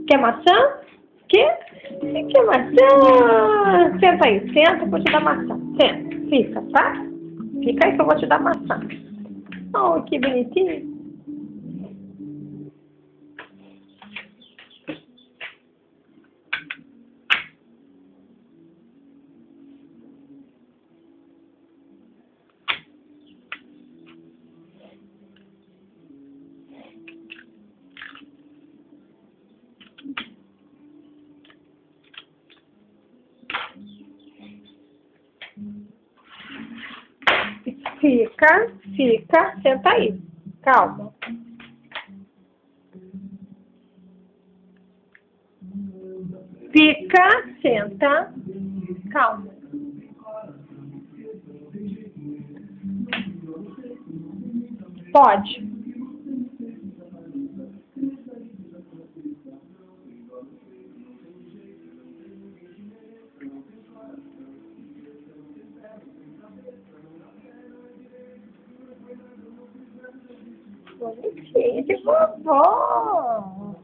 Quer maçã? Quer? Você quer maçã? Senta aí, senta, eu vou te dar maçã. Senta, fica, tá? Fica aí que eu vou te dar maçã. Oh, que bonitinho. Fica, senta aí. Calma. Fica, senta, calma. Pode. Bonitinho de vovó.